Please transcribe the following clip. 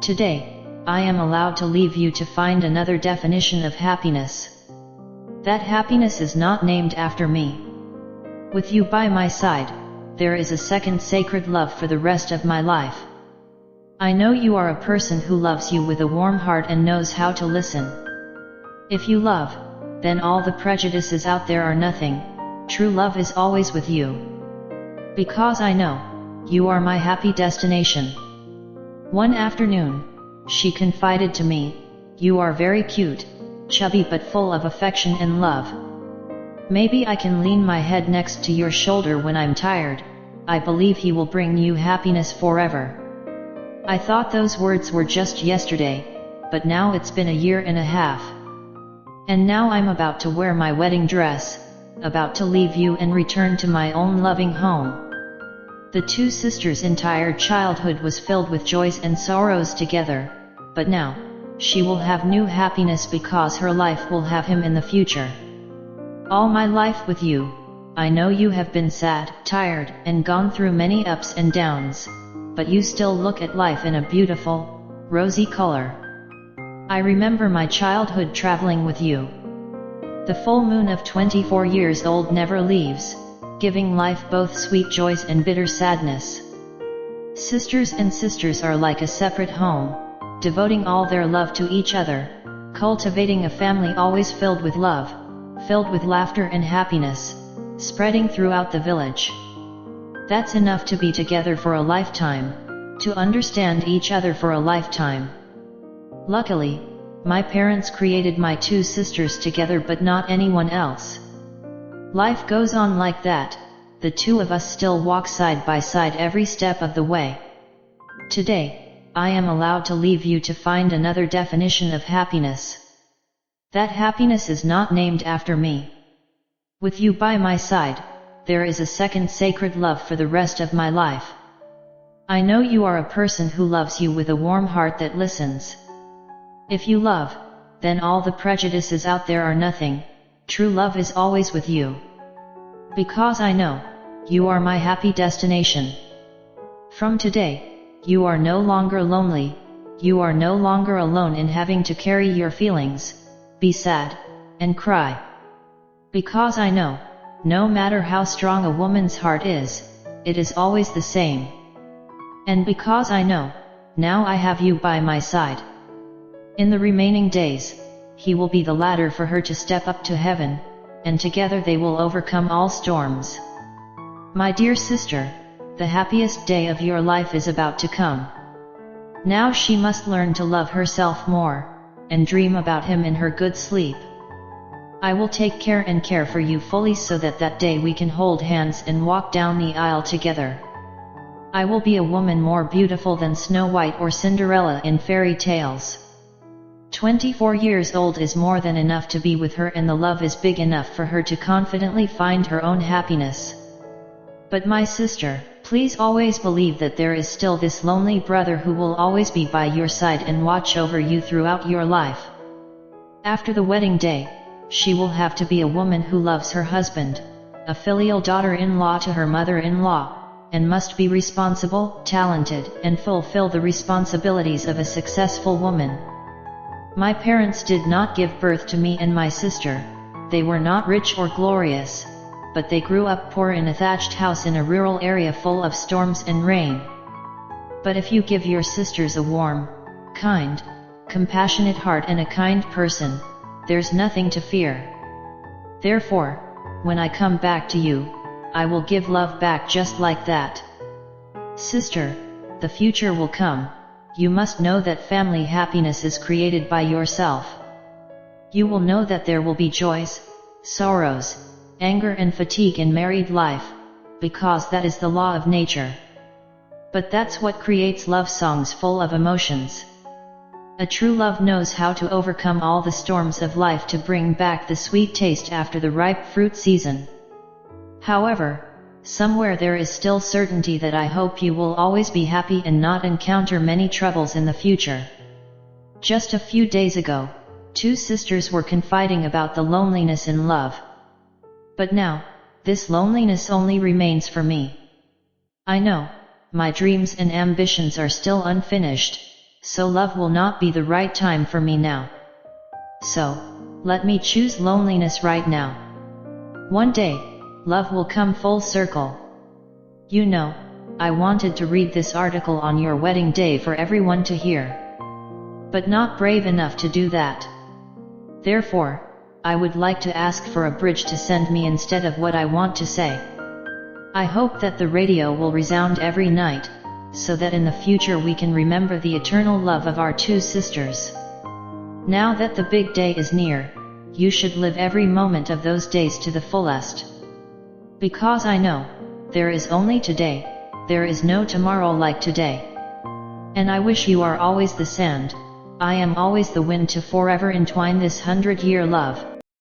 Today, I am allowed to leave you to find another definition of happiness. That happiness is not named after me. With you by my side, there is a second sacred love for the rest of my life. I know you are a person who loves you with a warm heart and knows how to listen. If you love, then all the prejudices out there are nothing. True love is always with you. Because I know, you are my happy destination. One afternoon, she confided to me, "You are very cute, chubby but full of affection and love. Maybe I can lean my head next to your shoulder when I'm tired. I believe he will bring you happiness forever." I thought those words were just yesterday, but now it's been a year and a half. And now I'm about to wear my wedding dress, about to leave you and return to my own loving home. The two sisters' entire childhood was filled with joys and sorrows together, but now, she will have new happiness because her life will have him in the future. All my life with you, I know you have been sad, tired, and gone through many ups and downs, but you still look at life in a beautiful, rosy color. I remember my childhood traveling with you. The full moon of 24 years old never leaves, giving life both sweet joys and bitter sadness. Sisters and sisters are like a separate home, devoting all their love to each other, cultivating a family always filled with love, filled with laughter and happiness, spreading throughout the village. That's enough to be together for a lifetime, to understand each other for a lifetime. Luckily, my parents created my two sisters together but not anyone else. Life goes on like that, the two of us still walk side by side every step of the way. Today, I am allowed to leave you to find another definition of happiness. That happiness is not named after me. With you by my side, there is a second sacred love for the rest of my life. I know you are a person who loves you with a warm heart that listens. If you love, then all the prejudices out there are nothing. True love is always with you. Because I know, you are my happy destination. From today, you are no longer lonely, you are no longer alone in having to carry your feelings, be sad, and cry. Because I know, no matter how strong a woman's heart is, it is always the same. And because I know, now I have you by my side. In the remaining days, he will be the ladder for her to step up to heaven, and together they will overcome all storms. My dear sister, the happiest day of your life is about to come. Now she must learn to love herself more, and dream about him in her good sleep. I will take care for you fully so that that day we can hold hands and walk down the aisle together. I will be a woman more beautiful than Snow White or Cinderella in fairy tales. 24 years old is more than enough to be with her, and the love is big enough for her to confidently find her own happiness. But my sister, please always believe that there is still this lonely brother who will always be by your side and watch over you throughout your life. After the wedding day, she will have to be a woman who loves her husband, a filial daughter-in-law to her mother-in-law, and must be responsible, talented, and fulfill the responsibilities of a successful woman. My parents did not give birth to me and my sister. They were not rich or glorious, but they grew up poor in a thatched house in a rural area full of storms and rain. But if you give your sisters a warm, kind, compassionate heart and a kind person, there's nothing to fear. Therefore, when I come back to you, I will give love back just like that. Sister, the future will come. You must know that family happiness is created by yourself. You will know that there will be joys, sorrows, anger and fatigue in married life, because that is the law of nature. But that's what creates love songs full of emotions. A true love knows how to overcome all the storms of life to bring back the sweet taste after the ripe fruit season. However, somewhere there is still certainty that I hope you will always be happy and not encounter many troubles in the future. Just a few days ago, two sisters were confiding about the loneliness in love. But now, this loneliness only remains for me. I know, my dreams and ambitions are still unfinished, so love will not be the right time for me now. So, let me choose loneliness right now. One day, love will come full circle. You know, I wanted to read this article on your wedding day for everyone to hear. But not brave enough to do that. Therefore, I would like to ask for a bridge to send me instead of what I want to say. I hope that the radio will resound every night, so that in the future we can remember the eternal love of our two sisters. Now that the big day is near, you should live every moment of those days to the fullest. Because I know, there is only today, there is no tomorrow like today. And I wish you are always the sand, I am always the wind to forever entwine this 100-year love.